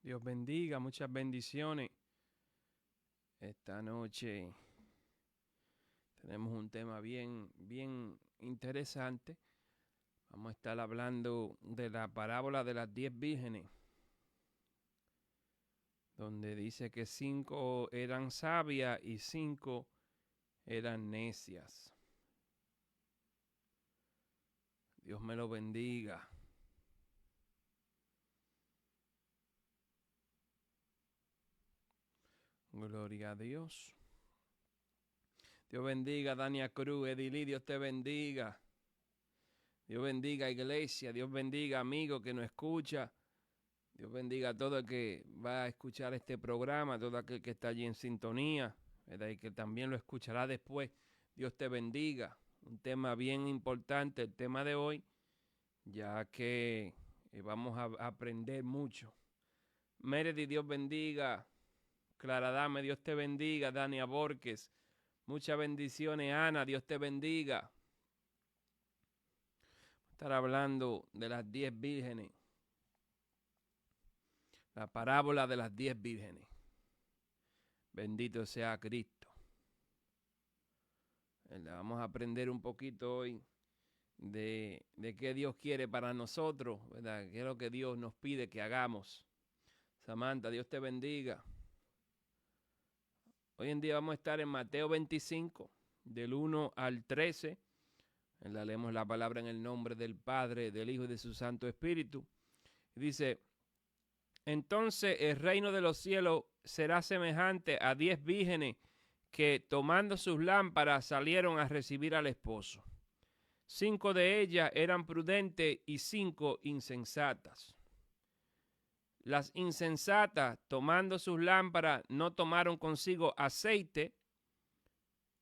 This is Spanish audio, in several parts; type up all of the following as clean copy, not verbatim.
Dios bendiga, muchas bendiciones. Esta noche tenemos un tema bien interesante. Vamos a estar hablando de la parábola de las 10 vírgenes, donde dice que 5 eran sabias y 5 eran necias. Dios me lo bendiga. Gloria a Dios. Dios bendiga, Dania Cruz, Edilí, Dios te bendiga. Dios bendiga, iglesia. Dios bendiga, amigo que nos escucha. Dios bendiga a todo el que va a escuchar este programa, todo aquel que está allí en sintonía, ¿verdad? Y que también lo escuchará después. Dios te bendiga. Un tema bien importante, el tema de hoy, ya que vamos a aprender mucho. Meredith, Dios bendiga. Clara Dame, Dios te bendiga. Dania Borges, muchas bendiciones. Ana, Dios te bendiga. Estar hablando de las 10 vírgenes. La parábola de las 10 vírgenes. Bendito sea Cristo. Vamos a aprender un poquito hoy de qué Dios quiere para nosotros, ¿verdad? ¿Qué es lo que Dios nos pide que hagamos? Samantha, Dios te bendiga. Hoy en día vamos a estar en Mateo 25, del 1 al 13. Leemos la palabra en el nombre del Padre, del Hijo y de su Santo Espíritu. Dice: entonces el reino de los cielos será semejante a 10 vírgenes que, tomando sus lámparas, salieron a recibir al esposo. 5 de ellas eran prudentes y 5 insensatas. Las insensatas, tomando sus lámparas, no tomaron consigo aceite,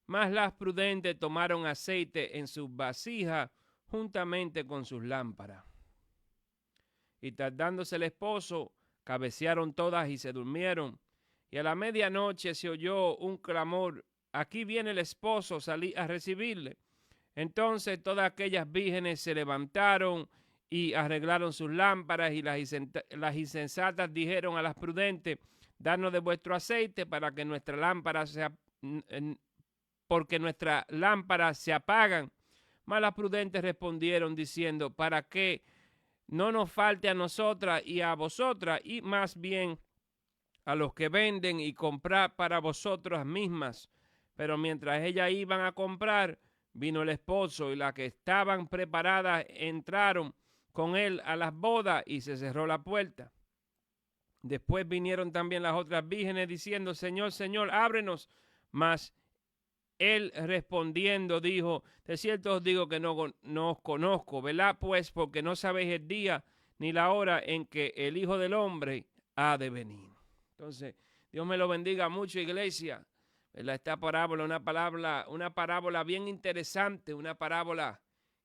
mas las prudentes tomaron aceite en sus vasijas juntamente con sus lámparas. Y tardándose el esposo, cabecearon todas y se durmieron. Y a la medianoche se oyó un clamor: aquí viene el esposo, salid a recibirle. Entonces todas aquellas vírgenes se levantaron y arreglaron sus lámparas, y las insensatas dijeron a las prudentes: danos de vuestro aceite para que nuestra lámpara porque nuestras lámparas se apagan. Mas las prudentes respondieron diciendo: para que no nos falte a nosotras y a vosotras, y más bien a los que venden, y comprar para vosotras mismas. Pero mientras ellas iban a comprar, vino el esposo, y las que estaban preparadas entraron con él a las bodas, y se cerró la puerta. Después vinieron también las otras vírgenes diciendo: Señor, Señor, ábrenos. Mas él respondiendo dijo: de cierto os digo que no os conozco. Velad pues, porque no sabéis el día ni la hora en que el Hijo del Hombre ha de venir. Entonces, Dios me lo bendiga mucho, iglesia. Esta parábola, una parábola bien interesante, una parábola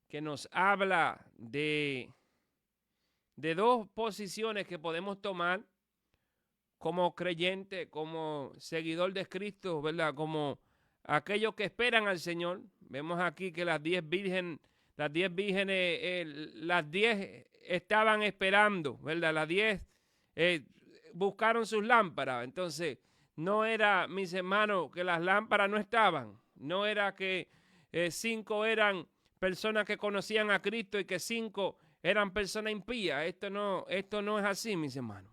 que nos habla de dos posiciones que podemos tomar como creyente, como seguidor de Cristo, ¿verdad? Como aquellos que esperan al Señor. Vemos aquí que las 10 vírgenes, las 10 estaban esperando, ¿verdad? Las 10 buscaron sus lámparas. Entonces, no era, mis hermanos, que las lámparas no estaban. No era que 5 eran personas que conocían a Cristo y que 5 eran personas impías. Esto no es así, mis hermanos.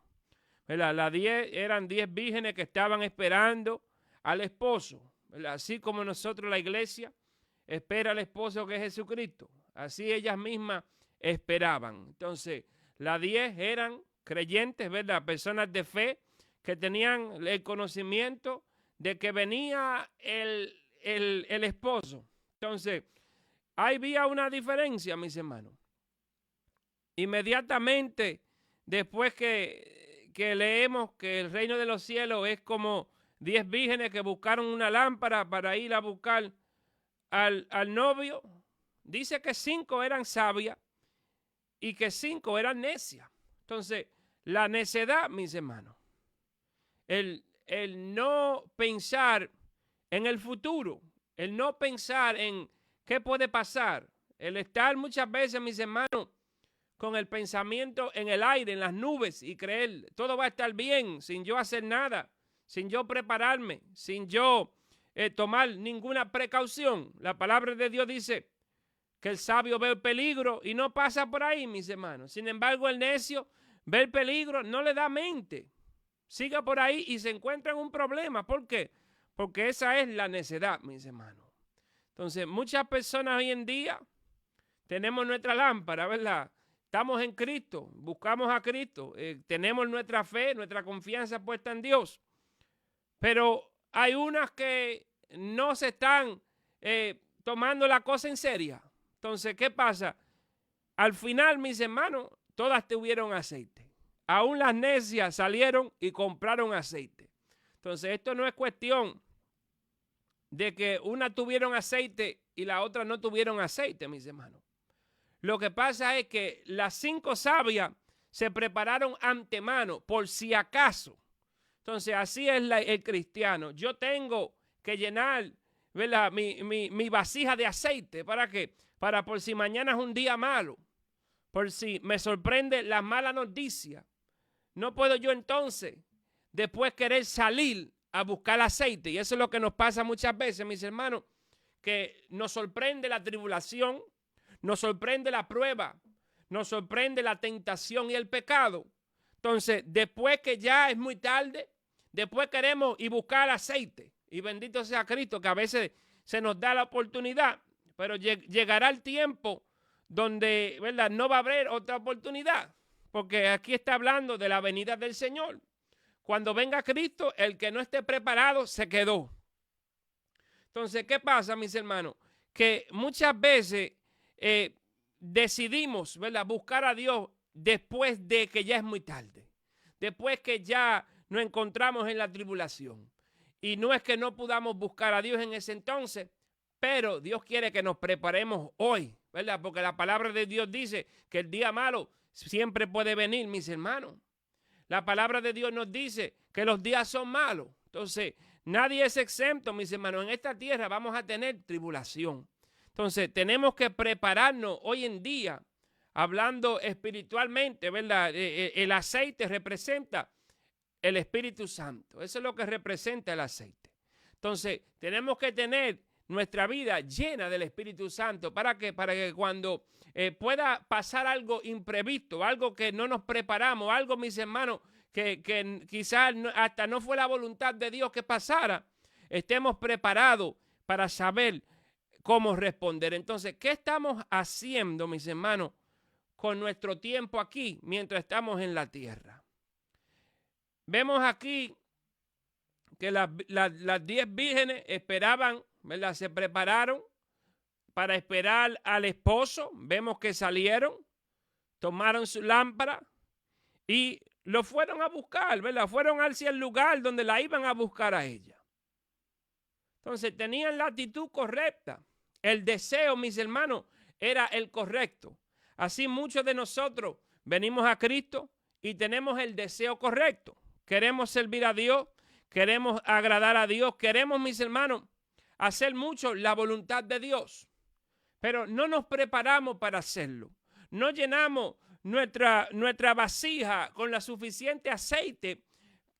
¿Verdad? Las 10 eran 10 vírgenes que estaban esperando al esposo. ¿Verdad? Así como nosotros, la iglesia, espera al esposo que es Jesucristo. Así ellas mismas esperaban. Entonces, las 10 eran creyentes, ¿verdad? Personas de fe que tenían el conocimiento de que venía el esposo. Entonces, ahí había una diferencia, mis hermanos. Inmediatamente, después que leemos que el reino de los cielos es como 10 vírgenes que buscaron una lámpara para ir a buscar al novio, dice que 5 eran sabias y que 5 eran necias. Entonces, la necedad, mis hermanos, el no pensar en el futuro, el no pensar en qué puede pasar, el estar muchas veces, mis hermanos, con el pensamiento en el aire, en las nubes y creer, todo va a estar bien sin yo hacer nada, sin yo prepararme, sin yo tomar ninguna precaución. La palabra de Dios dice que el sabio ve el peligro y no pasa por ahí, mis hermanos. Sin embargo, el necio ve el peligro, no le da mente. Siga por ahí y se encuentra en un problema. ¿Por qué? Porque esa es la necedad, mis hermanos. Entonces, muchas personas hoy en día tenemos nuestra lámpara, ¿verdad? Estamos en Cristo, buscamos a Cristo, tenemos nuestra fe, nuestra confianza puesta en Dios. Pero hay unas que no se están tomando la cosa en serio. Entonces, ¿qué pasa? Al final, mis hermanos, todas tuvieron aceite. Aún las necias salieron y compraron aceite. Entonces, esto no es cuestión de que una tuvieron aceite y la otra no tuvieron aceite, mis hermanos. Lo que pasa es que las 5 sabias se prepararon antemano, por si acaso. Entonces, así es el cristiano. Yo tengo que llenar, ¿verdad?, mi vasija de aceite. ¿Para qué? Para por si mañana es un día malo, por si me sorprende la mala noticia. No puedo yo entonces después querer salir a buscar aceite. Y eso es lo que nos pasa muchas veces, mis hermanos, que nos sorprende la tribulación, nos sorprende la prueba, nos sorprende la tentación y el pecado. Entonces, después que ya es muy tarde, después queremos ir buscar aceite. Y bendito sea Cristo, que a veces se nos da la oportunidad, pero llegará el tiempo donde, ¿verdad?, no va a haber otra oportunidad. Porque aquí está hablando de la venida del Señor. Cuando venga Cristo, el que no esté preparado se quedó. Entonces, ¿qué pasa, mis hermanos? Que muchas veces decidimos, ¿verdad?, buscar a Dios después de que ya es muy tarde. Después que ya nos encontramos en la tribulación. Y no es que no podamos buscar a Dios en ese entonces, pero Dios quiere que nos preparemos hoy, ¿verdad? Porque la palabra de Dios dice que el día malo siempre puede venir, mis hermanos. La palabra de Dios nos dice que los días son malos. Entonces, nadie es exento, mis hermanos. En esta tierra vamos a tener tribulación. Entonces, tenemos que prepararnos hoy en día, hablando espiritualmente, ¿verdad? El aceite representa el Espíritu Santo. Eso es lo que representa el aceite. Entonces, tenemos que tener nuestra vida llena del Espíritu Santo. ¿Para qué? Para que cuando pueda pasar algo imprevisto, algo que no nos preparamos, algo, mis hermanos, que quizás hasta no fue la voluntad de Dios que pasara, estemos preparados para saber cómo responder. Entonces, ¿qué estamos haciendo, mis hermanos, con nuestro tiempo aquí mientras estamos en la tierra? Vemos aquí que las 10 vírgenes esperaban, ¿verdad? Se prepararon para esperar al esposo. Vemos que salieron, tomaron su lámpara y lo fueron a buscar, ¿verdad? Fueron hacia el lugar donde la iban a buscar a ella. Entonces tenían la actitud correcta. El deseo, mis hermanos, era el correcto. Así muchos de nosotros venimos a Cristo y tenemos el deseo correcto. Queremos servir a Dios, queremos agradar a Dios, queremos, mis hermanos, hacer mucho la voluntad de Dios. Pero no nos preparamos para hacerlo. No llenamos nuestra vasija con la suficiente aceite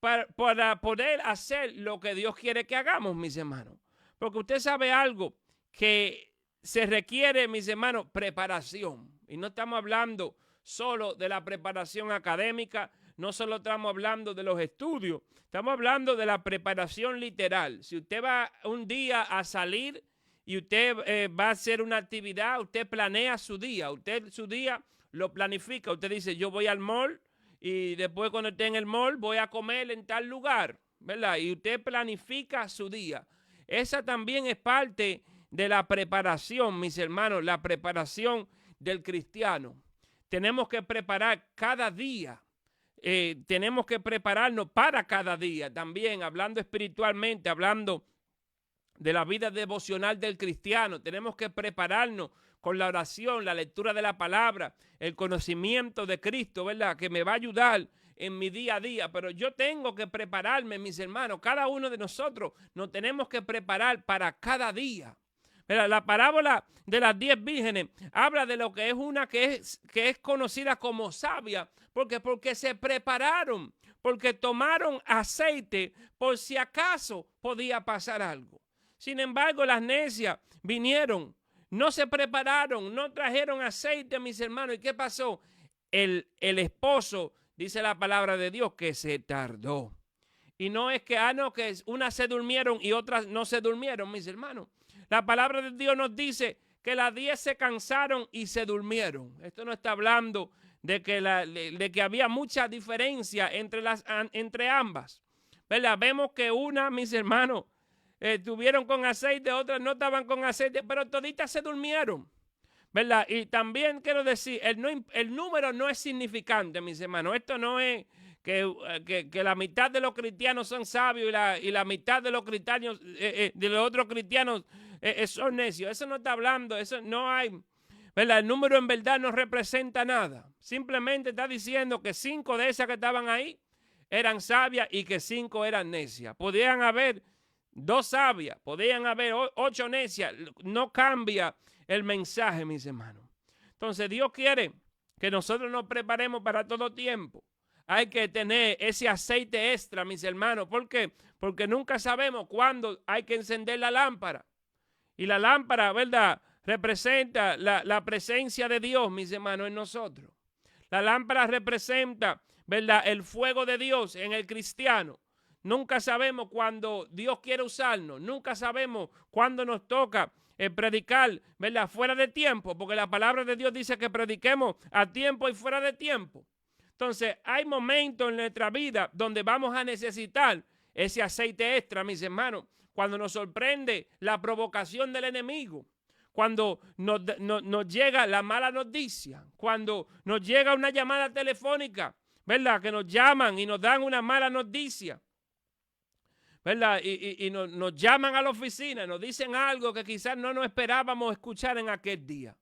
para poder hacer lo que Dios quiere que hagamos, mis hermanos. Porque usted sabe algo, que se requiere, mis hermanos, preparación. Y no estamos hablando solo de la preparación académica, no solo estamos hablando de los estudios, estamos hablando de la preparación literal. Si usted va un día a salir y usted va a hacer una actividad, usted planea su día, usted su día lo planifica. Usted dice, yo voy al mall y después cuando esté en el mall voy a comer en tal lugar, ¿verdad? Y usted planifica su día. Esa también es parte de la preparación, mis hermanos, la preparación del cristiano. Tenemos que preparar cada día. Tenemos que prepararnos para cada día también, hablando espiritualmente, hablando de la vida devocional del cristiano. Tenemos que prepararnos con la oración, la lectura de la palabra, el conocimiento de Cristo, ¿verdad? Que me va a ayudar en mi día a día. Pero yo tengo que prepararme, mis hermanos. Cada uno de nosotros nos tenemos que preparar para cada día. La parábola de las 10 vírgenes habla de lo que es una que es conocida como sabia, porque se prepararon, porque tomaron aceite por si acaso podía pasar algo. Sin embargo, las necias vinieron, no se prepararon, no trajeron aceite, mis hermanos. ¿Y qué pasó? El esposo, dice la palabra de Dios, que se tardó. Y no es que, no, que unas se durmieron y otras no se durmieron, mis hermanos. La palabra de Dios nos dice que las 10 se cansaron y se durmieron. Esto no está hablando de que había mucha diferencia entre ambas. ¿Verdad? Vemos que una, mis hermanos, estuvieron con aceite, otras no estaban con aceite, pero toditas se durmieron. ¿Verdad? Y también quiero decir, el número no es significante, mis hermanos. Esto no es que la mitad de los cristianos son sabios y la mitad de los cristianos, de los otros cristianos son necios. Eso no está hablando, eso no hay, ¿verdad? El número en verdad no representa nada. Simplemente está diciendo que 5 de esas que estaban ahí eran sabias y que 5 eran necias. Podían haber 2 sabias, podían haber 8 necias. No cambia el mensaje, mis hermanos. Entonces Dios quiere que nosotros nos preparemos para todo tiempo. Hay que tener ese aceite extra, mis hermanos. ¿Por qué? Porque nunca sabemos cuándo hay que encender la lámpara. Y la lámpara, ¿verdad?, representa la presencia de Dios, mis hermanos, en nosotros. La lámpara representa, ¿verdad?, el fuego de Dios en el cristiano. Nunca sabemos cuándo Dios quiere usarnos. Nunca sabemos cuándo nos toca predicar, ¿verdad?, fuera de tiempo. Porque la palabra de Dios dice que prediquemos a tiempo y fuera de tiempo. Entonces, hay momentos en nuestra vida donde vamos a necesitar ese aceite extra, mis hermanos. Cuando nos sorprende la provocación del enemigo, cuando nos llega la mala noticia, cuando nos llega una llamada telefónica, ¿verdad?, que nos llaman y nos dan una mala noticia, ¿verdad?, y nos llaman a la oficina, nos dicen algo que quizás no nos esperábamos escuchar en aquel día.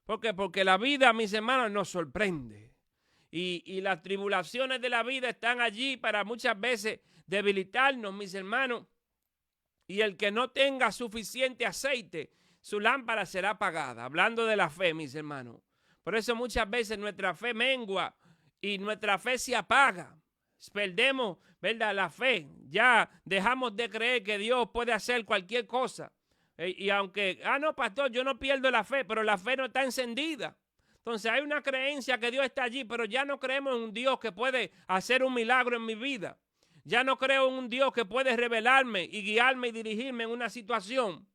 ¿Por qué? Porque la vida, mis hermanos, nos sorprende. Y las tribulaciones de la vida están allí para muchas veces debilitarnos, mis hermanos. Y el que no tenga suficiente aceite, su lámpara será apagada. Hablando de la fe, mis hermanos. Por eso muchas veces nuestra fe mengua y nuestra fe se apaga. Perdemos, ¿verdad?, la fe. Ya dejamos de creer que Dios puede hacer cualquier cosa. Y aunque, no, pastor, yo no pierdo la fe, pero la fe no está encendida. Entonces hay una creencia que Dios está allí, pero ya no creemos en un Dios que puede hacer un milagro en mi vida. Ya no creo en un Dios que puede revelarme y guiarme y dirigirme en una situación.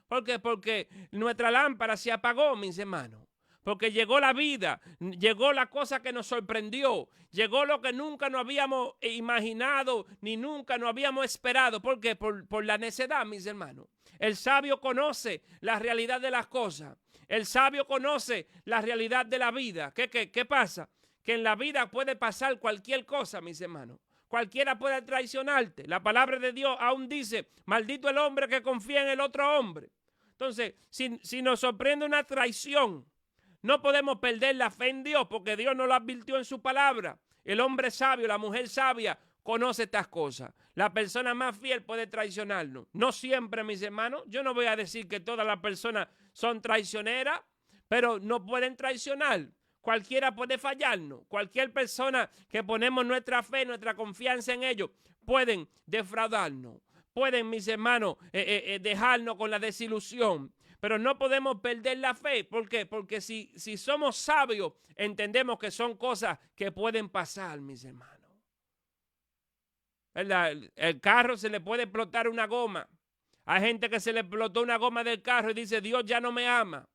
¿Por qué? Porque nuestra lámpara se apagó, mis hermanos. Porque llegó la vida, llegó la cosa que nos sorprendió, llegó lo que nunca nos habíamos imaginado ni nunca nos habíamos esperado. ¿Por qué? Por la necedad, mis hermanos. El sabio conoce la realidad de las cosas. El sabio conoce la realidad de la vida. ¿Qué pasa? Que en la vida puede pasar cualquier cosa, mis hermanos. Cualquiera puede traicionarte. La palabra de Dios aún dice, maldito el hombre que confía en el otro hombre. Entonces, si nos sorprende una traición, no podemos perder la fe en Dios porque Dios nos lo advirtió en su palabra. El hombre sabio, la mujer sabia, conoce estas cosas. La persona más fiel puede traicionarnos. No siempre, mis hermanos. Yo no voy a decir que todas las personas son traicioneras, pero no pueden traicionar. Cualquiera puede fallarnos. Cualquier persona que ponemos nuestra fe, nuestra confianza en ellos, pueden defraudarnos. Pueden, mis hermanos, dejarnos con la desilusión. Pero no podemos perder la fe. ¿Por qué? Porque si somos sabios, entendemos que son cosas que pueden pasar, mis hermanos. El carro se le puede explotar una goma. Hay gente que se le explotó una goma del carro y dice, Dios ya no me ama.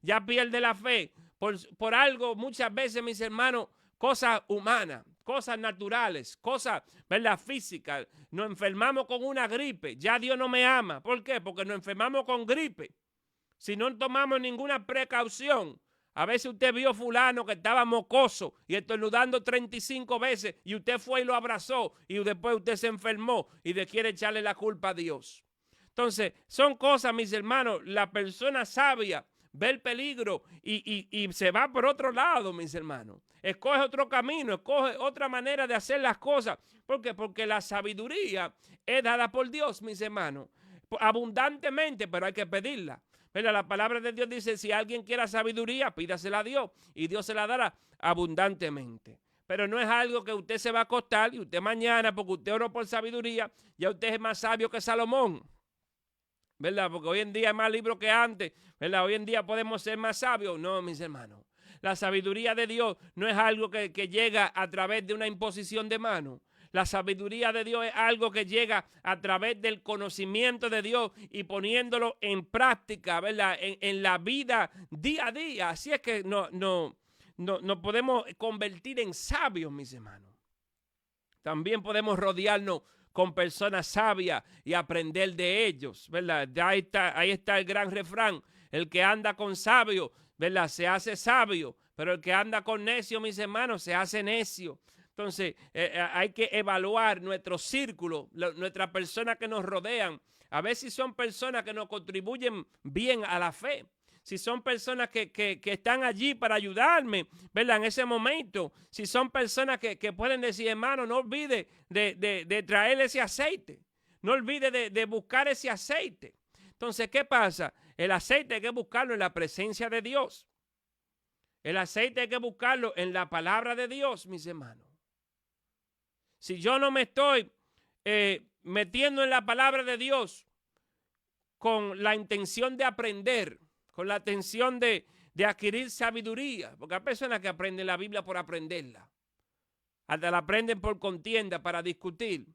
Ya pierde la fe. Por algo, muchas veces, mis hermanos, cosas humanas, cosas naturales, cosas, ¿verdad?, físicas. Nos enfermamos con una gripe. Ya Dios no me ama. ¿Por qué? Porque nos enfermamos con gripe. Si no tomamos ninguna precaución. A veces usted vio fulano que estaba mocoso y estornudando 35 veces y usted fue y lo abrazó y después usted se enfermó y le quiere echarle la culpa a Dios. Entonces, son cosas, mis hermanos, la persona sabia ve el peligro y se va por otro lado, mis hermanos. Escoge otro camino, escoge otra manera de hacer las cosas. ¿Por qué? Porque la sabiduría es dada por Dios, mis hermanos. abundantemente, pero hay que pedirla. ¿Verdad? La palabra de Dios dice, si alguien quiera sabiduría, pídasela a Dios y Dios se la dará abundantemente. Pero no es algo que usted se va a acostar y usted mañana, porque usted oró por sabiduría, ya usted es más sabio que Salomón. ¿Verdad? Porque hoy en día hay más libros que antes, ¿verdad? Hoy en día podemos ser más sabios. No, mis hermanos. La sabiduría de Dios no es algo que llega a través de una imposición de mano. La sabiduría de Dios es algo que llega a través del conocimiento de Dios y poniéndolo en práctica, ¿verdad? En la vida día a día. Así es que nos podemos convertir en sabios, mis hermanos. También podemos rodearnos con personas sabias y aprender de ellos, ¿verdad? Ahí está el gran refrán: el que anda con sabio, ¿verdad?, se hace sabio, pero el que anda con necio, mis hermanos, se hace necio. Entonces, hay que evaluar nuestro círculo, nuestras personas que nos rodean, a ver si son personas que nos contribuyen bien a la fe. Si son personas que están allí para ayudarme, ¿verdad?, en ese momento. Si son personas que pueden decir, hermano, no olvide de traer ese aceite. No olvide de buscar ese aceite. Entonces, ¿qué pasa? El aceite hay que buscarlo en la presencia de Dios. El aceite hay que buscarlo en la palabra de Dios, mis hermanos. Si yo no me estoy metiendo en la palabra de Dios con la intención de aprender, con la intención de adquirir sabiduría, porque hay personas que aprenden la Biblia por aprenderla, hasta la aprenden por contienda, para discutir.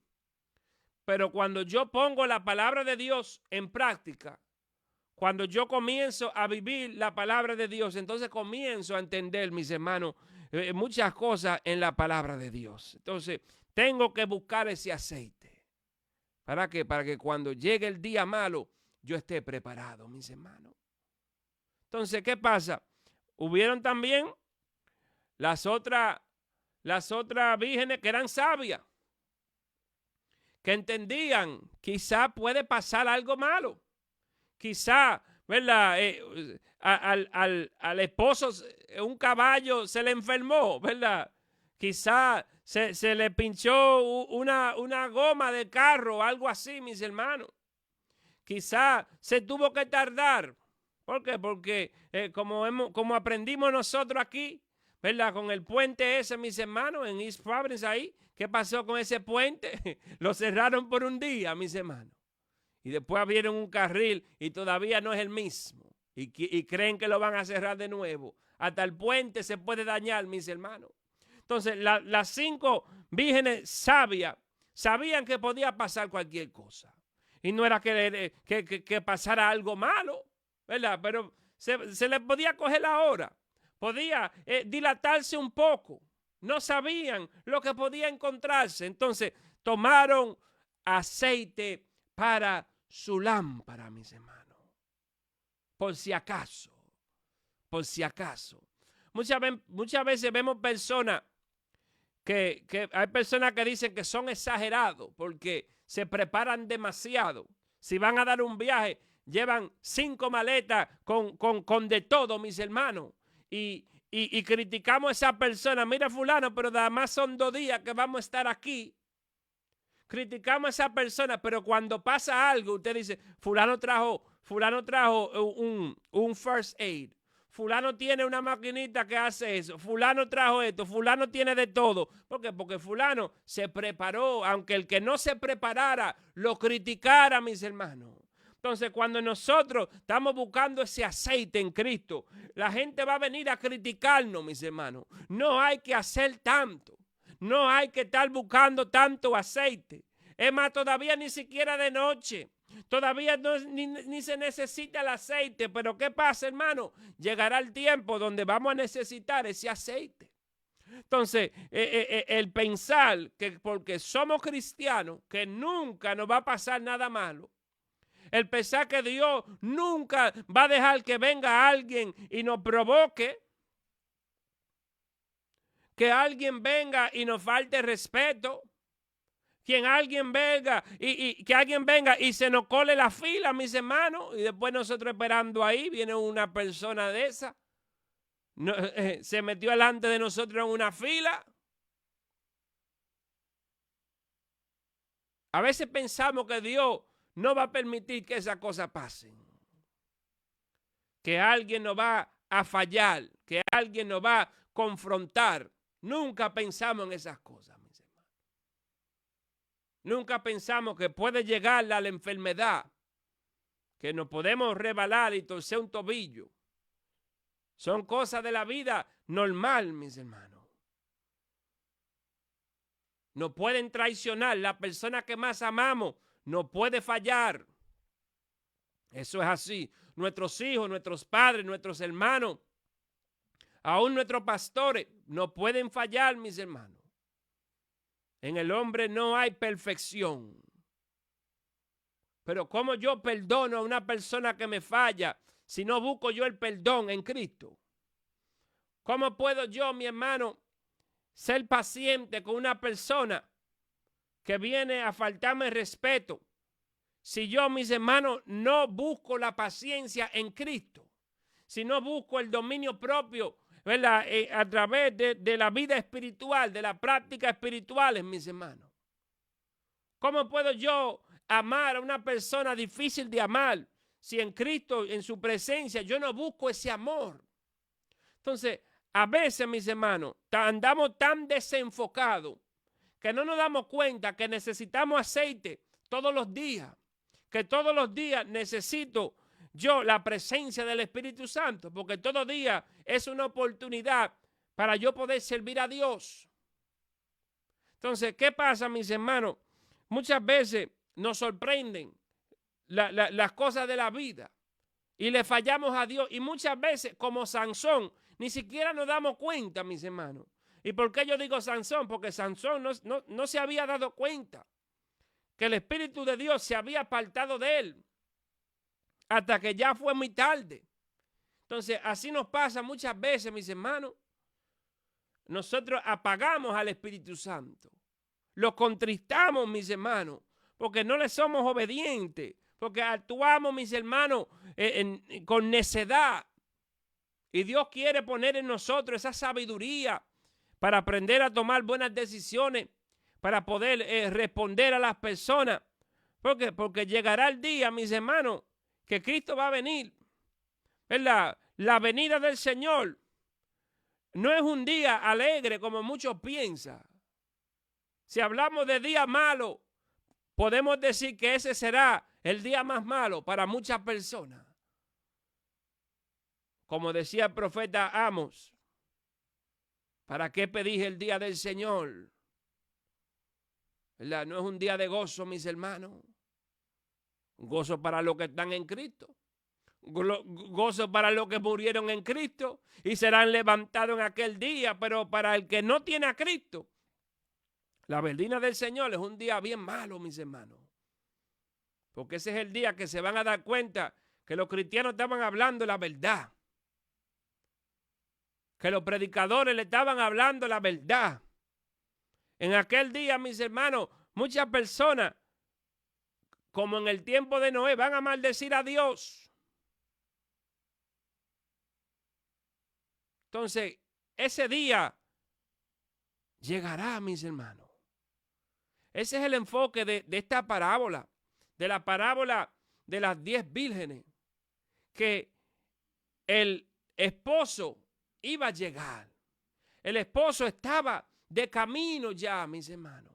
Pero cuando yo pongo la palabra de Dios en práctica, cuando yo comienzo a vivir la palabra de Dios, entonces comienzo a entender, mis hermanos, muchas cosas en la palabra de Dios. Entonces, tengo que buscar ese aceite. ¿Para qué? Para que cuando llegue el día malo, yo esté preparado, mis hermanos. Entonces, ¿qué pasa? Hubieron también las otras vírgenes que eran sabias, que entendían, quizá puede pasar algo malo. Quizá, ¿verdad? Al esposo un caballo se le enfermó, ¿verdad? Quizá se le pinchó una goma de carro o algo así, mis hermanos. Quizá se tuvo que tardar. ¿Por qué? Porque como aprendimos nosotros aquí, ¿verdad?, con el puente ese, mis hermanos, en East Providence ahí, ¿qué pasó con ese puente? Lo cerraron por un día, mis hermanos. Y después abrieron un carril y todavía no es el mismo. Y creen que lo van a cerrar de nuevo. Hasta el puente se puede dañar, mis hermanos. Entonces, las 5 vírgenes sabias sabían que podía pasar cualquier cosa. Y no era que pasara algo malo, ¿verdad? Pero se le podía coger la hora. Podía dilatarse un poco. No sabían lo que podía encontrarse. Entonces, tomaron aceite para su lámpara, mis hermanos. Por si acaso. Por si acaso. Muchas veces vemos personas que hay personas que dicen que son exagerados porque se preparan demasiado. Si van a dar un viaje, llevan 5 maletas con de todo, mis hermanos. Y criticamos a esa persona. Mira, fulano, pero nada más son 2 días que vamos a estar aquí. Criticamos a esa persona, pero cuando pasa algo, usted dice, fulano trajo un first aid. Fulano tiene una maquinita que hace eso. Fulano trajo esto. Fulano tiene de todo. ¿Por qué? Porque fulano se preparó. Aunque el que no se preparara lo criticara, mis hermanos. Entonces, cuando nosotros estamos buscando ese aceite en Cristo, la gente va a venir a criticarnos, mis hermanos. No hay que hacer tanto. No hay que estar buscando tanto aceite. Es más, todavía ni siquiera de noche. Todavía ni se necesita el aceite. Pero ¿qué pasa, hermano? Llegará el tiempo donde vamos a necesitar ese aceite. Entonces, el pensar que porque somos cristianos, que nunca nos va a pasar nada malo. El pensar que Dios nunca va a dejar que venga alguien y nos provoque. Que alguien venga y nos falte respeto. Que alguien venga y se nos cole la fila, mis hermanos. Y después nosotros esperando ahí, viene una persona de esa. Se metió delante de nosotros en una fila. A veces pensamos que Dios no va a permitir que esas cosas pasen. Que alguien nos va a fallar, que alguien nos va a confrontar. Nunca pensamos en esas cosas, mis hermanos. Nunca pensamos que puede llegar la enfermedad, que nos podemos rebalar y torcer un tobillo. Son cosas de la vida normal, mis hermanos. Nos pueden traicionar. La persona que más amamos no puede fallar. Eso es así. Nuestros hijos, nuestros padres, nuestros hermanos, aún nuestros pastores, no pueden fallar, mis hermanos. En el hombre no hay perfección. Pero ¿cómo yo perdono a una persona que me falla si no busco yo el perdón en Cristo? ¿Cómo puedo yo, mi hermano, ser paciente con una persona que viene a faltarme respeto si yo, mis hermanos, no busco la paciencia en Cristo? Si no busco el dominio propio, ¿verdad? A través de la vida espiritual, de la práctica espirituales, mis hermanos. ¿Cómo puedo yo amar a una persona difícil de amar si en Cristo, en su presencia, yo no busco ese amor? Entonces, a veces, mis hermanos, andamos tan desenfocados que no nos damos cuenta que necesitamos aceite todos los días, que todos los días necesito yo la presencia del Espíritu Santo, porque todo día es una oportunidad para yo poder servir a Dios. Entonces, ¿qué pasa, mis hermanos? Muchas veces nos sorprenden las cosas de la vida y le fallamos a Dios, y muchas veces, como Sansón, ni siquiera nos damos cuenta, mis hermanos. ¿Y por qué yo digo Sansón? Porque Sansón no se había dado cuenta que el Espíritu de Dios se había apartado de él hasta que ya fue muy tarde. Entonces, así nos pasa muchas veces, mis hermanos. Nosotros apagamos al Espíritu Santo. Lo contristamos, mis hermanos, porque no le somos obedientes, porque actuamos, mis hermanos, con necedad. Y Dios quiere poner en nosotros esa sabiduría para aprender a tomar buenas decisiones, para poder responder a las personas. Porque llegará el día, mis hermanos, que Cristo va a venir. ¿Verdad? La venida del Señor no es un día alegre como muchos piensan. Si hablamos de día malo, podemos decir que ese será el día más malo para muchas personas. Como decía el profeta Amos, ¿para qué pedís el día del Señor? ¿Verdad? No es un día de gozo, mis hermanos. Gozo para los que están en Cristo. Gozo para los que murieron en Cristo y serán levantados en aquel día. Pero para el que no tiene a Cristo, la venida del Señor es un día bien malo, mis hermanos. Porque ese es el día que se van a dar cuenta que los cristianos estaban hablando la verdad. Que los predicadores le estaban hablando la verdad. En aquel día, mis hermanos, muchas personas, como en el tiempo de Noé, van a maldecir a Dios. Entonces, ese día llegará, mis hermanos. Ese es el enfoque de esta parábola, de la parábola de las 10 vírgenes, que el esposo iba a llegar. El esposo estaba de camino ya, mis hermanos.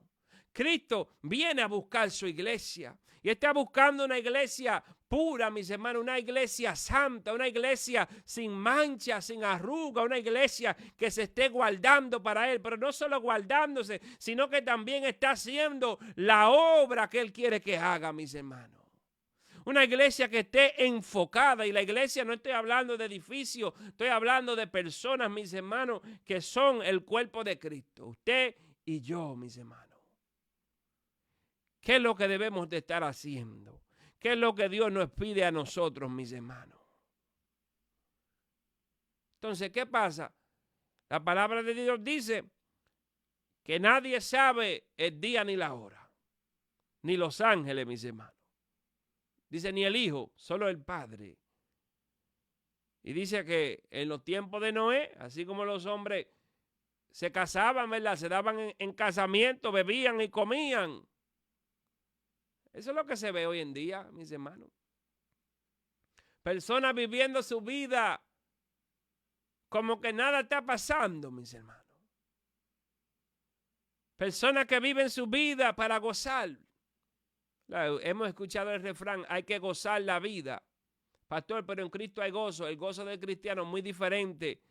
Cristo viene a buscar su iglesia y está buscando una iglesia pura, mis hermanos, una iglesia santa, una iglesia sin mancha, sin arruga, una iglesia que se esté guardando para Él, pero no solo guardándose, sino que también está haciendo la obra que Él quiere que haga, mis hermanos. Una iglesia que esté enfocada, y la iglesia no estoy hablando de edificios, estoy hablando de personas, mis hermanos, que son el cuerpo de Cristo, usted y yo, mis hermanos. ¿Qué es lo que debemos de estar haciendo? ¿Qué es lo que Dios nos pide a nosotros, mis hermanos? Entonces, ¿qué pasa? La palabra de Dios dice que nadie sabe el día ni la hora, ni los ángeles, mis hermanos. Dice ni el Hijo, solo el Padre. Y dice que en los tiempos de Noé, así como los hombres se casaban, ¿verdad? Se daban en casamiento, bebían y comían. Eso es lo que se ve hoy en día, mis hermanos. Personas viviendo su vida como que nada está pasando, mis hermanos. Personas que viven su vida para gozar. Claro, hemos escuchado el refrán, hay que gozar la vida. Pastor, pero en Cristo hay gozo. El gozo del cristiano es muy diferente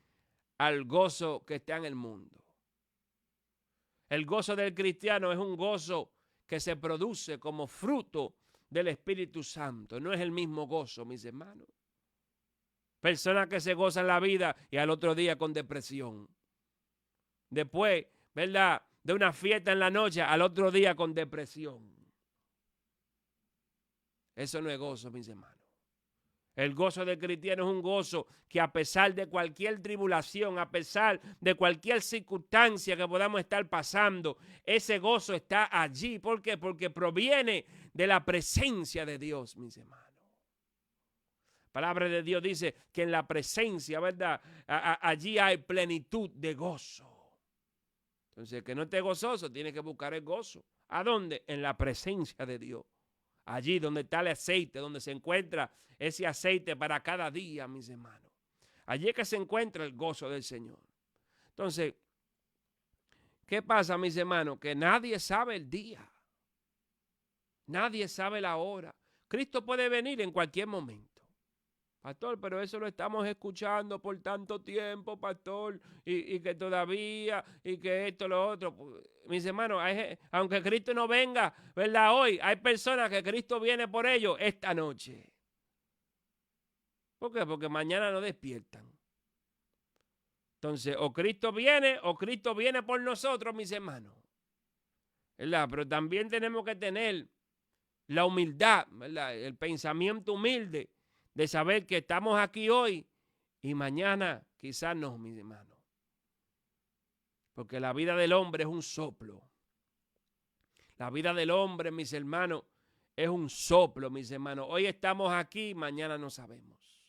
al gozo que está en el mundo. El gozo del cristiano es un gozo que se produce como fruto del Espíritu Santo. No es el mismo gozo, mis hermanos. Personas que se gozan la vida y al otro día con depresión. Después, ¿verdad?, de una fiesta en la noche, al otro día con depresión. Eso no es gozo, mis hermanos. El gozo del cristiano es un gozo que a pesar de cualquier tribulación, a pesar de cualquier circunstancia que podamos estar pasando, ese gozo está allí. ¿Por qué? Porque proviene de la presencia de Dios, mis hermanos. La palabra de Dios dice que en la presencia, ¿verdad?, allí hay plenitud de gozo. Entonces, el que no esté gozoso tiene que buscar el gozo. ¿A dónde? En la presencia de Dios. Allí donde está el aceite, donde se encuentra ese aceite para cada día, mis hermanos. Allí es que se encuentra el gozo del Señor. Entonces, ¿qué pasa, mis hermanos? Que nadie sabe el día. Nadie sabe la hora. Cristo puede venir en cualquier momento. Pastor, pero eso lo estamos escuchando por tanto tiempo, pastor, y que todavía, y que esto, lo otro. Mis hermanos, aunque Cristo no venga, ¿verdad?, hoy, hay personas que Cristo viene por ellos esta noche. ¿Por qué? Porque mañana no despiertan. Entonces, o Cristo viene por nosotros, mis hermanos, ¿verdad? Pero también tenemos que tener la humildad, ¿verdad?, el pensamiento humilde de saber que estamos aquí hoy y mañana quizás no, mis hermanos. Porque la vida del hombre es un soplo. La vida del hombre, mis hermanos, es un soplo, mis hermanos. Hoy estamos aquí, mañana no sabemos.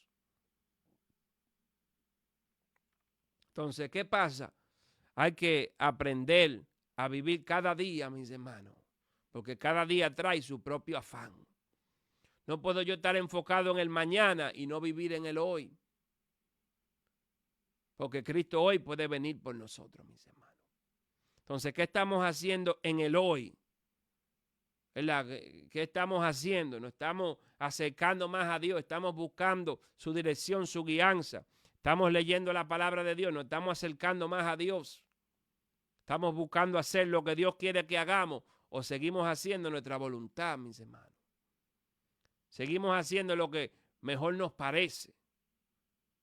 Entonces, ¿qué pasa? Hay que aprender a vivir cada día, mis hermanos. Porque cada día trae su propio afán. No puedo yo estar enfocado en el mañana y no vivir en el hoy. Porque Cristo hoy puede venir por nosotros, mis hermanos. Entonces, ¿qué estamos haciendo en el hoy? ¿Verdad? ¿Qué estamos haciendo? Nos estamos acercando más a Dios, estamos buscando su dirección, su guianza. Estamos leyendo la palabra de Dios, nos estamos acercando más a Dios. Estamos buscando hacer lo que Dios quiere que hagamos o seguimos haciendo nuestra voluntad, mis hermanos. Seguimos haciendo lo que mejor nos parece,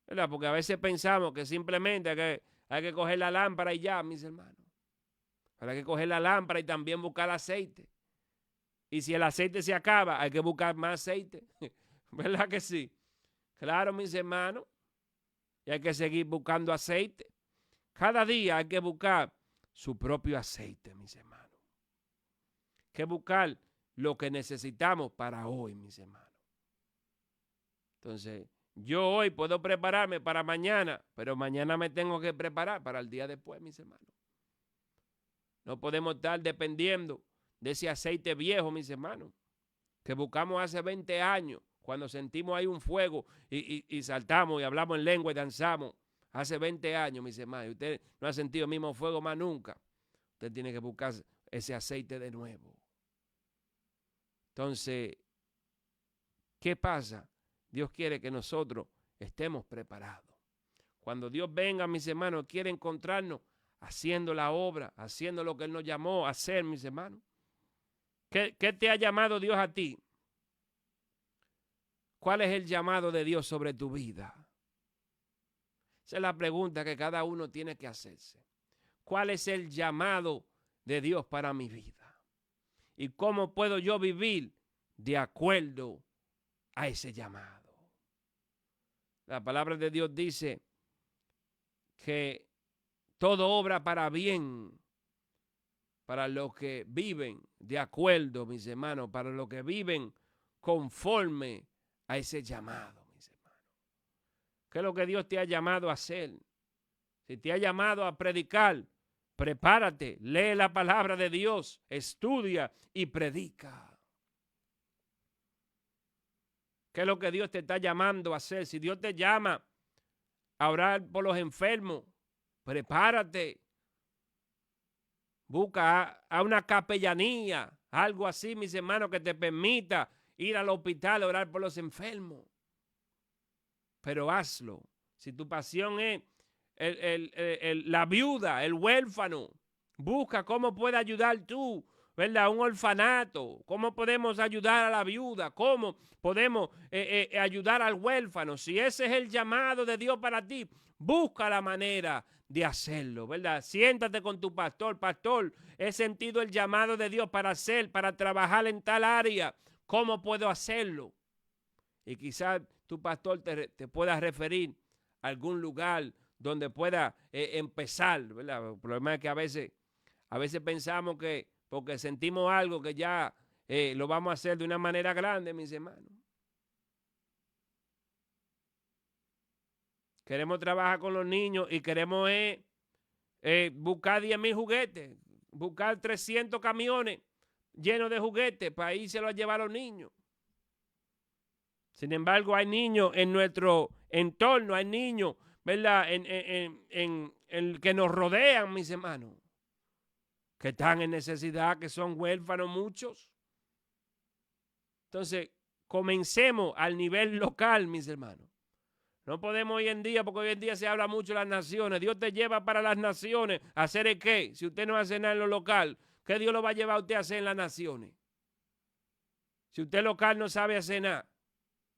¿verdad? Porque a veces pensamos que simplemente hay que coger la lámpara y ya, mis hermanos. Hay que coger la lámpara y también buscar aceite. Y si el aceite se acaba, hay que buscar más aceite. ¿Verdad que sí? Claro, mis hermanos. Y hay que seguir buscando aceite. Cada día hay que buscar su propio aceite, mis hermanos. Hay que buscar lo que necesitamos para hoy, mis hermanos. Entonces, yo hoy puedo prepararme para mañana, pero mañana me tengo que preparar para el día después, mis hermanos. No podemos estar dependiendo de ese aceite viejo, mis hermanos, que buscamos hace 20 años, cuando sentimos ahí un fuego y saltamos y hablamos en lengua y danzamos. Hace 20 años, mis hermanos, y usted no ha sentido el mismo fuego más nunca. Usted tiene que buscar ese aceite de nuevo. Entonces, ¿qué pasa? Dios quiere que nosotros estemos preparados. Cuando Dios venga, mis hermanos, quiere encontrarnos haciendo la obra, haciendo lo que Él nos llamó a hacer, mis hermanos. ¿Qué te ha llamado Dios a ti? ¿Cuál es el llamado de Dios sobre tu vida? Esa es la pregunta que cada uno tiene que hacerse. ¿Cuál es el llamado de Dios para mi vida? ¿Y cómo puedo yo vivir de acuerdo a ese llamado? La palabra de Dios dice que todo obra para bien para los que viven de acuerdo, mis hermanos, para los que viven conforme a ese llamado, mis hermanos. ¿Qué es lo que Dios te ha llamado a hacer? Si te ha llamado a predicar, prepárate, lee la palabra de Dios, estudia y predica. ¿Qué es lo que Dios te está llamando a hacer? Si Dios te llama a orar por los enfermos, prepárate. Busca a una capellanía, algo así, mis hermanos, que te permita ir al hospital a orar por los enfermos. Pero hazlo. Si tu pasión es la viuda, el huérfano, busca cómo puedes ayudar tú, ¿verdad? Un orfanato. ¿Cómo podemos ayudar a la viuda? ¿Cómo podemos ayudar al huérfano? Si ese es el llamado de Dios para ti, busca la manera de hacerlo, ¿verdad? Siéntate con tu pastor. Pastor, he sentido el llamado de Dios para trabajar en tal área. ¿Cómo puedo hacerlo? Y quizás tu pastor te pueda referir a algún lugar donde pueda empezar, ¿verdad? El problema es que a veces pensamos que porque sentimos algo que ya lo vamos a hacer de una manera grande, mis hermanos. Queremos trabajar con los niños y queremos buscar 10,000 juguetes, buscar 300 camiones llenos de juguetes para irse a llevar a los niños. Sin embargo, hay niños en nuestro entorno, hay niños, ¿verdad? En que nos rodean, mis hermanos, que están en necesidad, que son huérfanos muchos. Entonces, comencemos al nivel local, mis hermanos. No podemos hoy en día, porque hoy en día se habla mucho de las naciones. Dios te lleva para las naciones a hacer el qué. Si usted no hace nada en lo local, ¿qué Dios lo va a llevar a usted a hacer en las naciones? Si usted local no sabe hacer nada.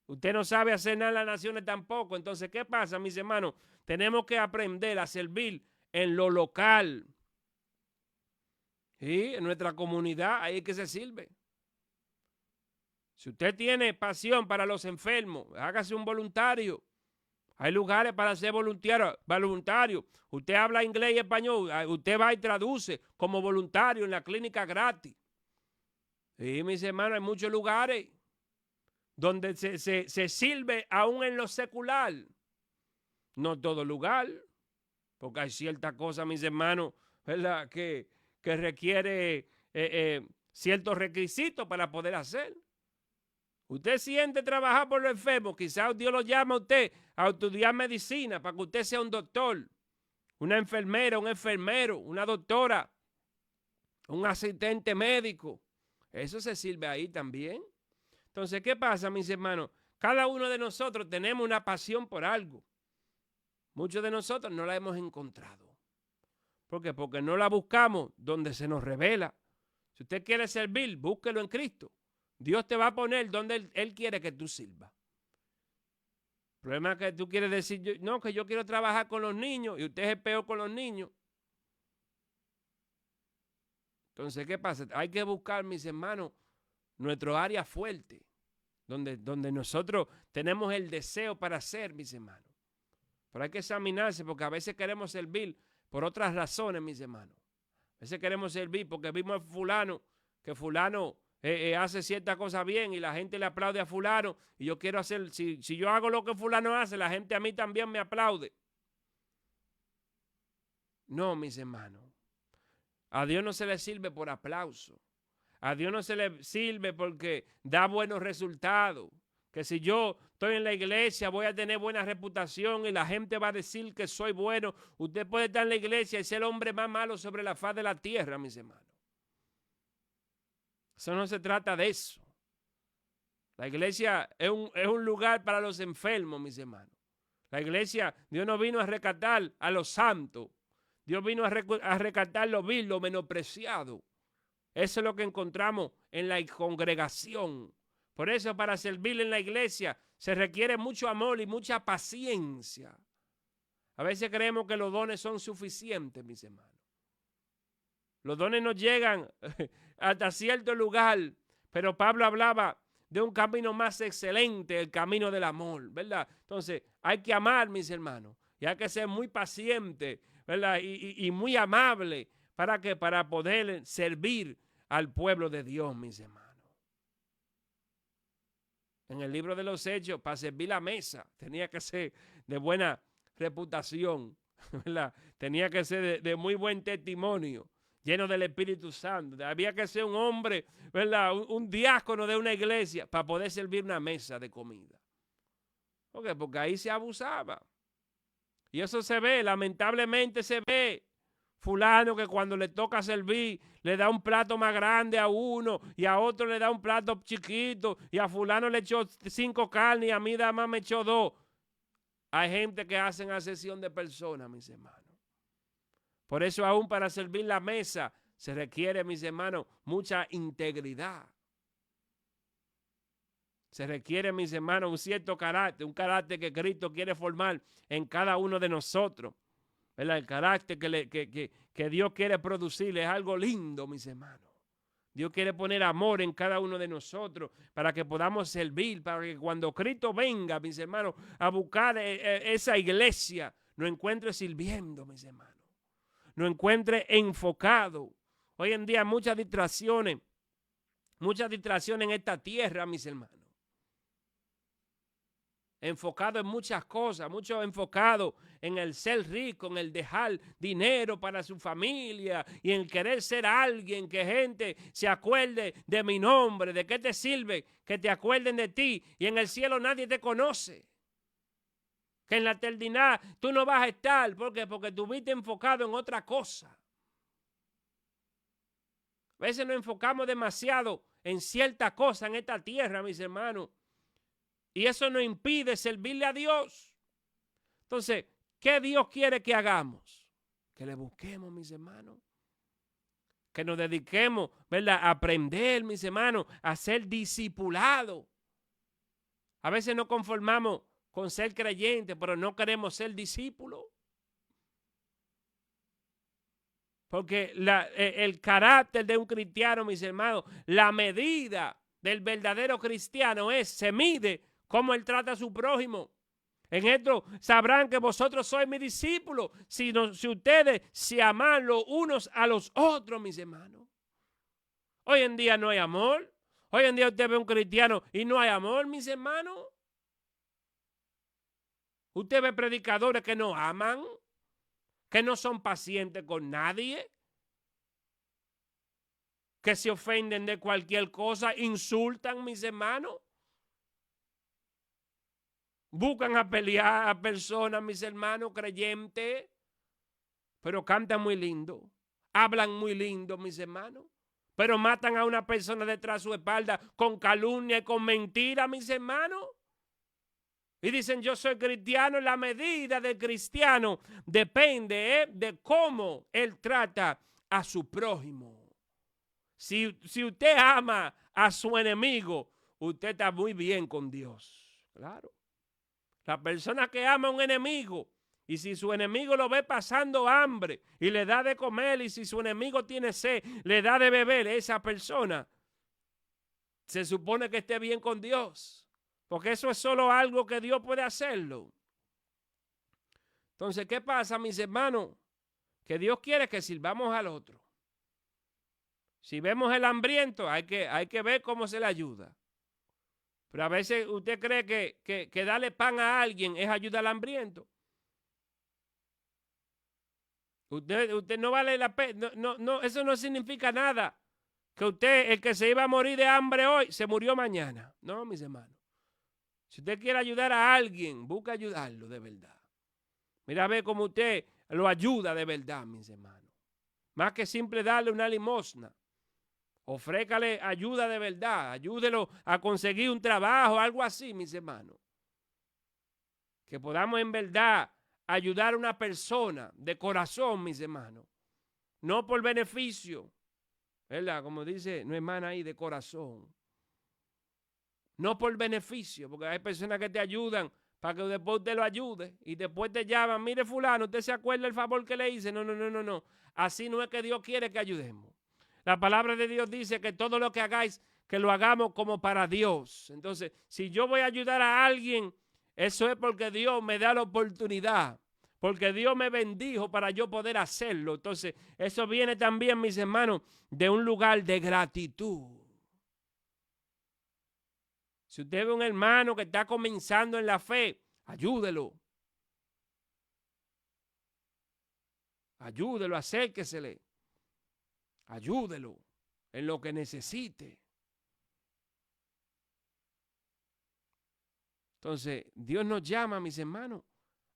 Usted no sabe hacer nada en las naciones tampoco. Entonces, ¿qué pasa, mis hermanos? Tenemos que aprender a servir en lo local. Y en nuestra comunidad, ahí es que se sirve. Si usted tiene pasión para los enfermos, hágase un voluntario. Hay lugares para ser voluntario. Usted habla inglés y español, usted va y traduce como voluntario en la clínica gratis. Y mis hermanos, hay muchos lugares donde se sirve aún en lo secular. No todo lugar, porque hay ciertas cosas, mis hermanos, ¿verdad? Que requiere ciertos requisitos para poder hacer. Usted siente trabajar por los enfermos, quizás Dios lo llama a usted a estudiar medicina para que usted sea un doctor, una enfermera, un enfermero, una doctora, un asistente médico. Eso se sirve ahí también. Entonces, ¿qué pasa, mis hermanos? Cada uno de nosotros tenemos una pasión por algo. Muchos de nosotros no la hemos encontrado. ¿Por qué? Porque no la buscamos donde se nos revela. Si usted quiere servir, búsquelo en Cristo. Dios te va a poner donde Él quiere que tú sirvas. El problema es que tú quieres decir, no, que yo quiero trabajar con los niños y usted es el peor con los niños. Entonces, ¿qué pasa? Hay que buscar, mis hermanos, nuestro área fuerte, donde nosotros tenemos el deseo para hacer, mis hermanos. Pero hay que examinarse porque a veces queremos servir por otras razones, mis hermanos. A veces queremos servir porque vimos a fulano, que fulano hace cierta cosa bien y la gente le aplaude a fulano y yo quiero hacer, si yo hago lo que fulano hace, la gente a mí también me aplaude. No, mis hermanos. A Dios no se le sirve por aplauso. A Dios no se le sirve porque da buenos resultados. Que si yo estoy en la iglesia voy a tener buena reputación y la gente va a decir que soy bueno. Usted puede estar en la iglesia y ser el hombre más malo sobre la faz de la tierra, mis hermanos. Eso no se trata de eso. La iglesia es un lugar para los enfermos, mis hermanos. La iglesia, Dios no vino a rescatar a los santos. Dios vino a rescatar lo vil, lo menospreciado. Eso es lo que encontramos en la congregación. Por eso para servir en la iglesia se requiere mucho amor y mucha paciencia. A veces creemos que los dones son suficientes, mis hermanos. Los dones nos llegan hasta cierto lugar, pero Pablo hablaba de un camino más excelente, el camino del amor, ¿verdad? Entonces hay que amar, mis hermanos, y hay que ser muy paciente, ¿verdad? Y muy amable para poder servir al pueblo de Dios, mis hermanos. En el libro de los Hechos, para servir la mesa, tenía que ser de buena reputación, ¿verdad? Tenía que ser de muy buen testimonio. lleno del Espíritu Santo. Había que ser un hombre, ¿verdad? Un diácono de una iglesia para poder servir una mesa de comida. ¿Por qué? Porque ahí se abusaba. Y eso se ve, lamentablemente se ve. Fulano que cuando le toca servir, le da un plato más grande a uno y a otro le da un plato chiquito y a fulano le echó 5 carnes y a mí nada más me echó 2. Hay gente que hacen asesión de personas, mis hermanos. Por eso aún para servir la mesa se requiere, mis hermanos, mucha integridad. Se requiere, mis hermanos, un cierto carácter, un carácter que Cristo quiere formar en cada uno de nosotros. ¿Verdad? El carácter que Dios quiere producir es algo lindo, mis hermanos. Dios quiere poner amor en cada uno de nosotros para que podamos servir, para que cuando Cristo venga, mis hermanos, a buscar esa iglesia, nos encuentre sirviendo, mis hermanos. Nos encuentre enfocado. Hoy en día muchas distracciones en esta tierra, mis hermanos. Enfocado en muchas cosas, mucho enfocado en el ser rico, en el dejar dinero para su familia y en querer ser alguien, que gente se acuerde de mi nombre. ¿De qué te sirve que te acuerden de ti y en el cielo nadie te conoce? Que en la eternidad tú no vas a estar. ¿Por qué? Porque estuviste enfocado en otra cosa. A veces nos enfocamos demasiado en cierta cosa en esta tierra, mis hermanos. Y eso nos impide servirle a Dios. Entonces, ¿qué Dios quiere que hagamos? Que le busquemos, mis hermanos. Que nos dediquemos, ¿verdad?, a aprender, mis hermanos, a ser discipulados. A veces nos conformamos con ser creyentes, pero no queremos ser discípulos. Porque el carácter de un cristiano, mis hermanos, la medida del verdadero cristiano se mide cómo él trata a su prójimo. En esto sabrán que vosotros sois mis discípulos si ustedes se aman los unos a los otros, mis hermanos. Hoy en día no hay amor. Hoy en día usted ve un cristiano y no hay amor, mis hermanos. Usted ve predicadores que no aman, que no son pacientes con nadie, que se ofenden de cualquier cosa, insultan, mis hermanos. Buscan a pelear a personas, mis hermanos, creyentes, pero cantan muy lindo, hablan muy lindo, mis hermanos, pero matan a una persona detrás de su espalda con calumnia y con mentira, mis hermanos. Y dicen, yo soy cristiano. La medida del cristiano depende de cómo él trata a su prójimo. Si usted ama a su enemigo, usted está muy bien con Dios. Claro. La persona que ama a un enemigo, y si su enemigo lo ve pasando hambre y le da de comer, y si su enemigo tiene sed, le da de beber, esa persona se supone que esté bien con Dios. Porque eso es solo algo que Dios puede hacerlo. Entonces, ¿qué pasa, mis hermanos? Que Dios quiere que sirvamos al otro. Si vemos el hambriento, hay que ver cómo se le ayuda. Pero a veces usted cree que darle pan a alguien es ayuda al hambriento. Usted no vale la pena. No, eso no significa nada. Que usted, el que se iba a morir de hambre hoy, se murió mañana. No, mis hermanos. Si usted quiere ayudar a alguien, busca ayudarlo de verdad. Mira a ver cómo usted lo ayuda de verdad, mis hermanos. Más que simple darle una limosna. Ofrécale ayuda de verdad. Ayúdelo a conseguir un trabajo, algo así, mis hermanos. Que podamos en verdad ayudar a una persona de corazón, mis hermanos. No por beneficio, ¿verdad? Como dice nuestra hermana ahí, de corazón. No por beneficio, porque hay personas que te ayudan para que después usted lo ayude y después te llaman, mire fulano, ¿usted se acuerda del favor que le hice? No. Así no es que Dios quiere que ayudemos. La palabra de Dios dice que todo lo que hagáis, que lo hagamos como para Dios. Entonces, si yo voy a ayudar a alguien, eso es porque Dios me da la oportunidad, porque Dios me bendijo para yo poder hacerlo. Entonces, eso viene también, mis hermanos, de un lugar de gratitud. Si usted ve un hermano que está comenzando en la fe, ayúdelo. Ayúdelo, acérquesele. Ayúdelo en lo que necesite. Entonces, Dios nos llama, mis hermanos,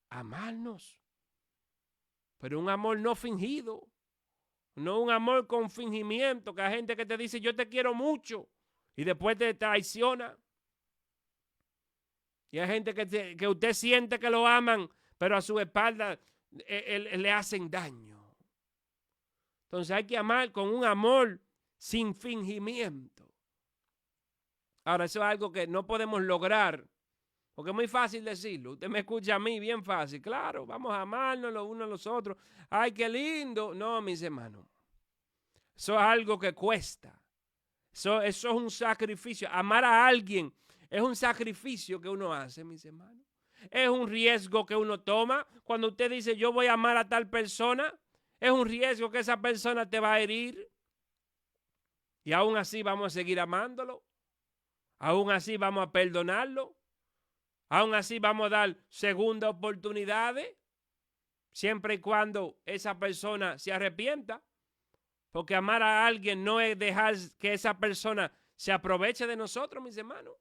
a amarnos. Pero un amor no fingido. No un amor con fingimiento, que hay gente que te dice yo te quiero mucho y después te traiciona. Y hay gente que usted siente que lo aman, pero a su espalda le hacen daño. Entonces hay que amar con un amor sin fingimiento. Ahora, eso es algo que no podemos lograr, porque es muy fácil decirlo. Usted me escucha a mí, bien fácil. Claro, vamos a amarnos los unos a los otros. Ay, qué lindo. No, mis hermanos. Eso es algo que cuesta. Eso es un sacrificio. Amar a alguien es un sacrificio que uno hace, mis hermanos. Es un riesgo que uno toma. Cuando usted dice yo voy a amar a tal persona, es un riesgo que esa persona te va a herir. Y aún así vamos a seguir amándolo. Aún así vamos a perdonarlo. Aún así vamos a dar segundas oportunidades. Siempre y cuando esa persona se arrepienta. Porque amar a alguien no es dejar que esa persona se aproveche de nosotros, mis hermanos.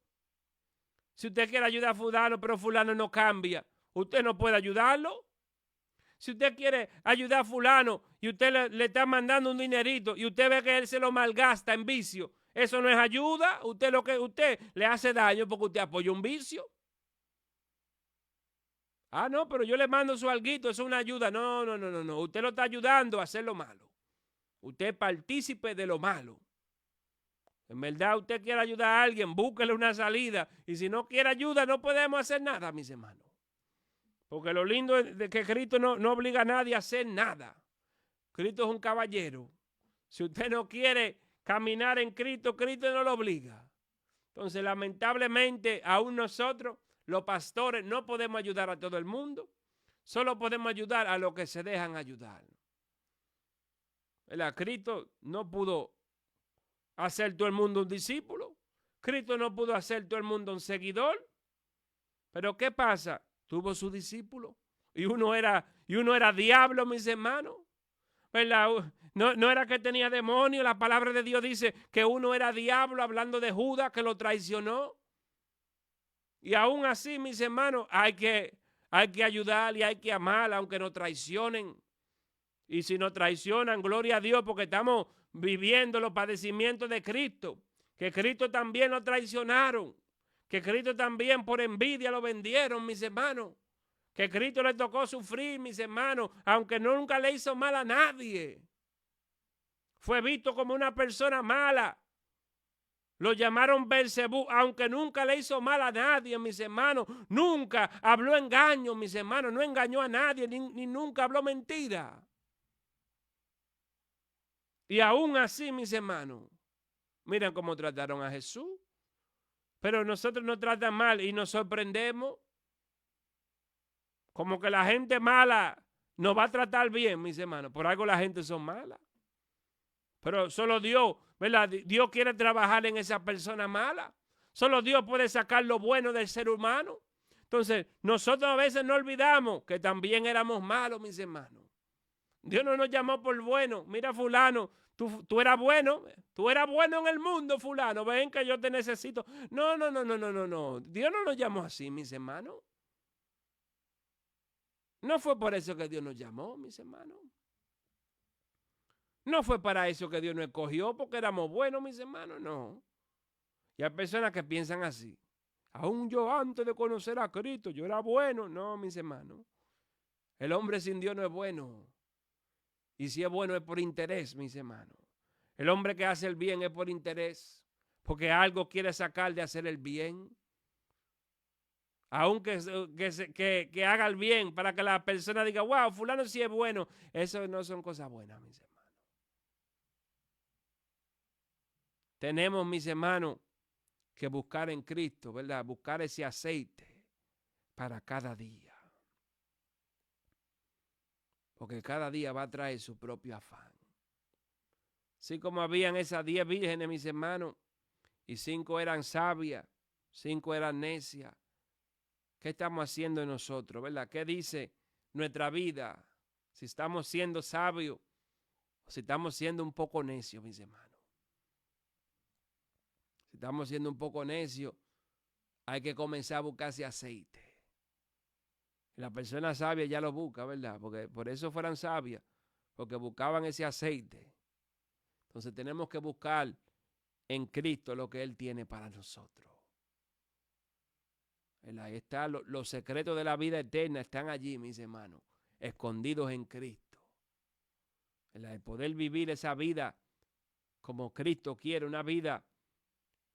Si usted quiere ayudar a fulano, pero fulano no cambia, usted no puede ayudarlo. Si usted quiere ayudar a fulano y usted le está mandando un dinerito y usted ve que él se lo malgasta en vicio, eso no es ayuda. Usted le hace daño porque usted apoya un vicio. Ah, no, pero yo le mando su alguito, eso es una ayuda. No. Usted lo está ayudando a hacer lo malo. Usted partícipe de lo malo. En verdad, usted quiere ayudar a alguien, búsquele una salida. Y si no quiere ayuda, no podemos hacer nada, mis hermanos. Porque lo lindo es de que Cristo no obliga a nadie a hacer nada. Cristo es un caballero. Si usted no quiere caminar en Cristo, Cristo no lo obliga. Entonces, lamentablemente, aún nosotros, los pastores, no podemos ayudar a todo el mundo. Solo podemos ayudar a los que se dejan ayudar. Cristo no pudo hacer todo el mundo un discípulo. Cristo no pudo hacer todo el mundo un seguidor. Pero ¿qué pasa? Tuvo su discípulo. Y uno era diablo, mis hermanos. ¿Verdad? No era que tenía demonio. La palabra de Dios dice que uno era diablo, hablando de Judas, que lo traicionó. Y aún así, mis hermanos, hay que ayudar y hay que amar, aunque nos traicionen. Y si nos traicionan, gloria a Dios, porque estamos viviendo los padecimientos de Cristo. Que Cristo también lo traicionaron. Que Cristo también por envidia lo vendieron, mis hermanos. Que Cristo le tocó sufrir, mis hermanos, aunque nunca le hizo mal a nadie. Fue visto como una persona mala. Lo llamaron Belcebú, aunque nunca le hizo mal a nadie, mis hermanos. Nunca habló engaño, mis hermanos. No engañó a nadie, ni nunca habló mentira. Y aún así, mis hermanos, miren cómo trataron a Jesús. Pero nosotros nos tratan mal y nos sorprendemos. Como que la gente mala nos va a tratar bien, mis hermanos. Por algo la gente son malas. Pero solo Dios, ¿verdad? Dios quiere trabajar en esa persona mala. Solo Dios puede sacar lo bueno del ser humano. Entonces, nosotros a veces no olvidamos que también éramos malos, mis hermanos. Dios no nos llamó por bueno. Mira, fulano, tú eras bueno. Tú eras bueno en el mundo, fulano. Ven que yo te necesito. No. Dios no nos llamó así, mis hermanos. No fue por eso que Dios nos llamó, mis hermanos. No fue para eso que Dios nos escogió, porque éramos buenos, mis hermanos, no. Y hay personas que piensan así. Aún yo antes de conocer a Cristo, yo era bueno. No, mis hermanos. El hombre sin Dios no es bueno. Y si es bueno es por interés, mis hermanos. El hombre que hace el bien es por interés, porque algo quiere sacar de hacer el bien. Aunque que haga el bien para que la persona diga, wow, fulano sí es bueno. Eso no son cosas buenas, mis hermanos. Tenemos, mis hermanos, que buscar en Cristo, ¿verdad? Buscar ese aceite para cada día. Porque cada día va a traer su propio afán. Así como habían esas 10 vírgenes, mis hermanos, y 5 eran sabias, 5 eran necias. ¿Qué estamos haciendo nosotros, verdad? ¿Qué dice nuestra vida? Si estamos siendo sabios Si estamos siendo un poco necios, mis hermanos. Si estamos siendo un poco necios, hay que comenzar a buscar ese aceite. La persona sabia ya lo busca, ¿verdad? Porque por eso fueran sabias, porque buscaban ese aceite. Entonces tenemos que buscar en Cristo lo que Él tiene para nosotros. Ahí está, los secretos de la vida eterna están allí, mis hermanos, escondidos en Cristo. El poder vivir esa vida como Cristo quiere, una vida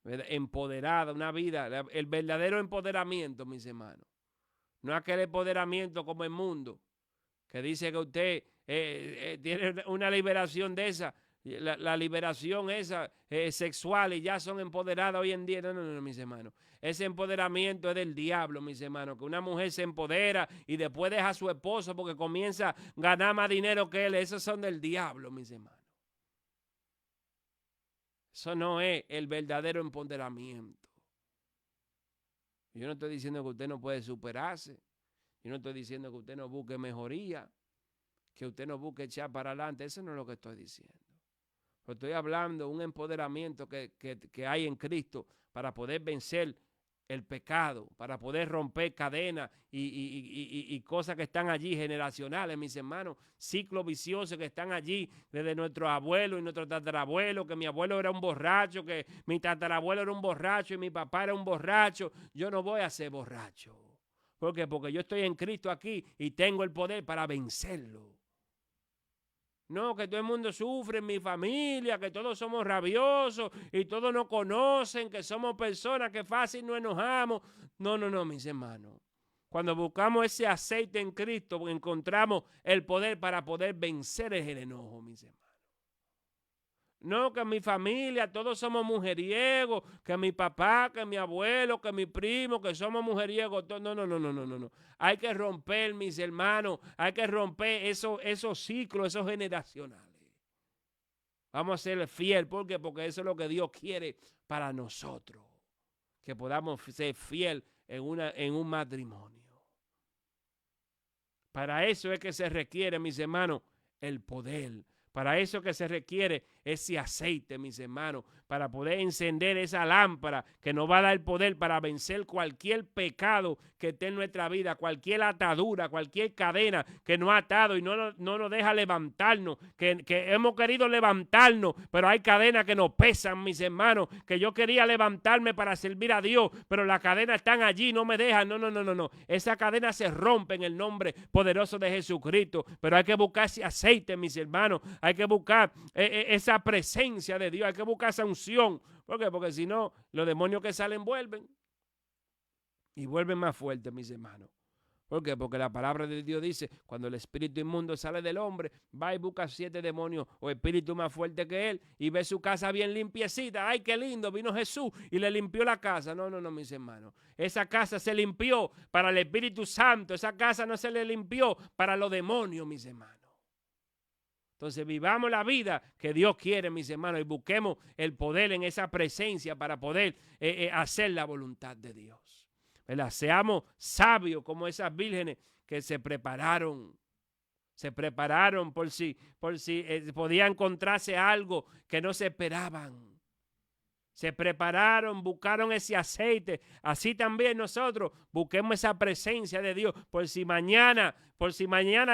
empoderada, una vida, el verdadero empoderamiento, mis hermanos. No aquel empoderamiento como el mundo, que dice que usted tiene una liberación de esa, la liberación esa sexual y ya son empoderadas hoy en día. No, mis hermanos. Ese empoderamiento es del diablo, mis hermanos, que una mujer se empodera y después deja a su esposo porque comienza a ganar más dinero que él. Esos son del diablo, mis hermanos. Eso no es el verdadero empoderamiento. Yo no estoy diciendo que usted no puede superarse. Yo no estoy diciendo que usted no busque mejoría, que usted no busque echar para adelante. Eso no es lo que estoy diciendo. Pero estoy hablando de un empoderamiento que hay en Cristo para poder vencer el pecado, para poder romper cadenas y cosas que están allí generacionales, mis hermanos, ciclos viciosos que están allí desde nuestros abuelos y nuestros tatarabuelos, que mi abuelo era un borracho, que mi tatarabuelo era un borracho y mi papá era un borracho. Yo no voy a ser borracho. ¿Por qué? Porque yo estoy en Cristo aquí y tengo el poder para vencerlo. No, que todo el mundo sufre en mi familia, que todos somos rabiosos y todos nos conocen, que somos personas que fácil nos enojamos. No, mis hermanos. Cuando buscamos ese aceite en Cristo, encontramos el poder para poder vencer el enojo, mis hermanos. No, que mi familia, todos somos mujeriegos, que mi papá, que mi abuelo, que mi primo, que somos mujeriegos. No. Hay que romper, mis hermanos, hay que romper esos ciclos, esos generacionales. Vamos a ser fieles, ¿por qué? Porque eso es lo que Dios quiere para nosotros, que podamos ser fieles en un matrimonio. Para eso es que se requiere, mis hermanos, el poder. Para eso que se requiere ese aceite, mis hermanos, para poder encender esa lámpara que nos va a dar el poder para vencer cualquier pecado que esté en nuestra vida, cualquier atadura, cualquier cadena que nos ha atado y no nos deja levantarnos, que hemos querido levantarnos, pero hay cadenas que nos pesan, mis hermanos, que yo quería levantarme para servir a Dios, pero las cadenas están allí, no me dejan. No. Esa cadena se rompe en el nombre poderoso de Jesucristo, pero hay que buscar ese aceite, mis hermanos. Hay que buscar esa presencia de Dios, hay que buscar esa unción. ¿Por qué? Porque si no, los demonios que salen vuelven. Y vuelven más fuertes, mis hermanos. ¿Por qué? Porque la palabra de Dios dice, cuando el espíritu inmundo sale del hombre, va y busca 7 demonios o espíritus más fuertes que él y ve su casa bien limpiecita. ¡Ay, qué lindo! Vino Jesús y le limpió la casa. No, mis hermanos. Esa casa se limpió para el Espíritu Santo. Esa casa no se le limpió para los demonios, mis hermanos. Entonces vivamos la vida que Dios quiere, mis hermanos, y busquemos el poder en esa presencia para poder hacer la voluntad de Dios. ¿Verdad? Seamos sabios como esas vírgenes que se prepararon por si podía encontrarse algo que no se esperaban. Se prepararon, buscaron ese aceite. Así también nosotros busquemos esa presencia de Dios. Por si mañana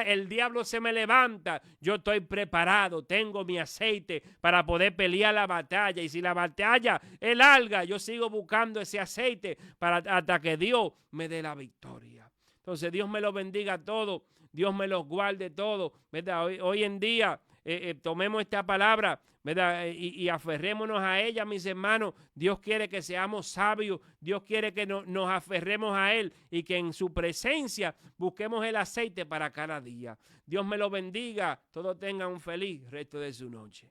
el diablo se me levanta, yo estoy preparado, tengo mi aceite para poder pelear la batalla. Y si la batalla es larga, yo sigo buscando ese aceite hasta que Dios me dé la victoria. Entonces Dios me lo bendiga a todos, Dios me los guarde todos, ¿verdad? Hoy en día tomemos esta palabra, ¿verdad? Y aferrémonos a ella, mis hermanos. Dios quiere que seamos sabios, Dios quiere que nos aferremos a Él y que en su presencia busquemos el aceite para cada día. Dios me lo bendiga, todos tengan un feliz resto de su noche.